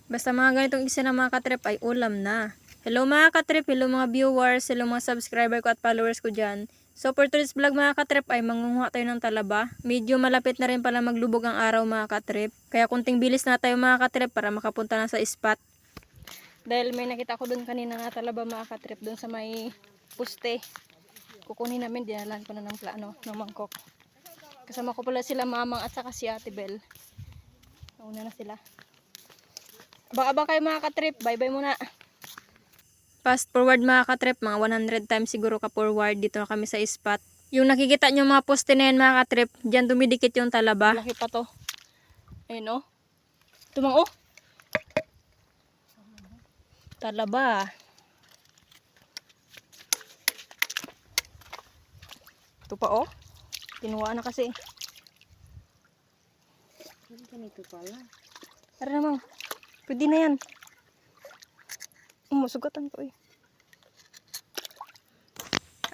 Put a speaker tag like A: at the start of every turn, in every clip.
A: Basta mga ganitong isa na mga katrip ay ulam na. Hello mga katrip, hello mga viewers, hello mga subscriber ko at followers ko dyan. So for today's vlog mga katrip ay mangunguha tayo ng talaba. Medyo malapit na rin pala maglubog ang araw mga katrip. Kaya kunting bilis na tayo mga katrip para makapunta na sa spot. Dahil may nakita ko doon kanina nga talaba mga katrip doon sa may puste. Kukunin namin, dinalan ko na ng plano, ng mangkok. Kasama ko pala sila mamang at saka si Ate Bel. Nauna na sila. Abang-abang kayo mga katrip, bye-bye muna. Fast forward mga katrip, mga 100 times siguro ka forward, dito na kami sa spot. Yung nakikita nyo mga poste na yan mga katrip, dyan dumidikit yung talaba. Laki pa to. Ayun o. Tumang o. Talaba. Ito pa o. Kinuha na kasi.
B: Ganito pala.
A: Tara namang. Pwede na yan. Sugatan ko eh.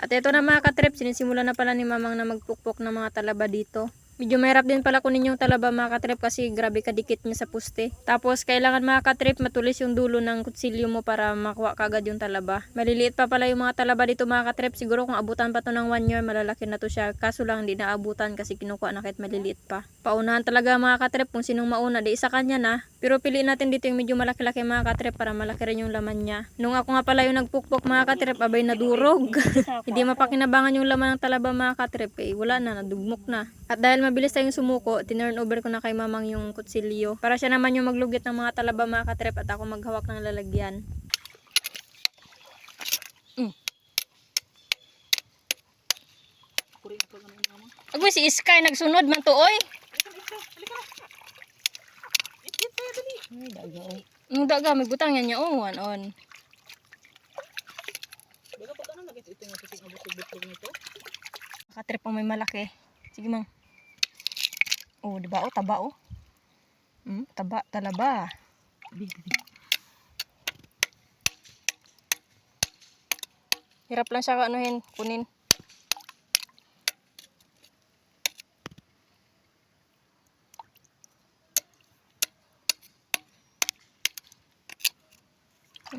A: At ito na mga katrip, sinisimula na pala ni mamang na magpukpok ng mga talaba dito. Medyo mahirap din pala kunin yung talaba mga katrip kasi grabe kadikit niya sa puste. Tapos kailangan mga katrip matulis yung dulo ng kutsilyo mo para makuha kagad yung talaba. Maliliit pa pala yung mga talaba dito mga katrip. Siguro kung abutan pa to ng 1 year malalaki na to siya. Kaso lang hindi naabutan kasi kinukuha na kahit maliliit pa. Paunahan talaga mga katrip kung sinong mauna. Di isa kanya na. Pero piliin natin dito yung medyo malaki-laki mga katrip para malaki rin yung laman niya. Nung ako nga pala yung nagpukpok mga katrip, abay nadurog. Hindi mapakinabangan yung laman ng talaba mga katrip. Eh, wala na, nadugmok na. At dahil mabilis tayong sumuko, tinurn over ko na kay mamang yung kutsilyo. Para siya naman yung maglugit ng mga talaba mga katrip at ako maghawak ng lalagyan. Agoy si Sky nagsunod man to oy.
B: Ay, daga.
A: Ang daga may butang yan niya on.
B: Daga pa na ito yung kasi abot-abot nito.
A: Katrip ang may malaki. Sige mang. Oh, di ba? Oh, taba oh. Taba, talaba.
B: Big.
A: Hirap lang siya anuhin, kunin.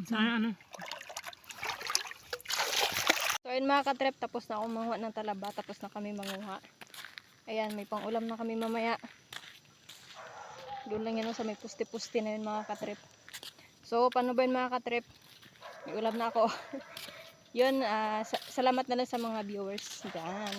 B: Sana ano?
A: So ayun mga katrip, tapos na ako manguha ng talaba, tapos na kami manguha. Ayan, may pang ulam na kami mamaya. Doon lang yan sa may puste-puste na yun mga katrip. So paano ba yun mga katrip? May ulam na ako. Yun, salamat na lang sa mga viewers. Diyan.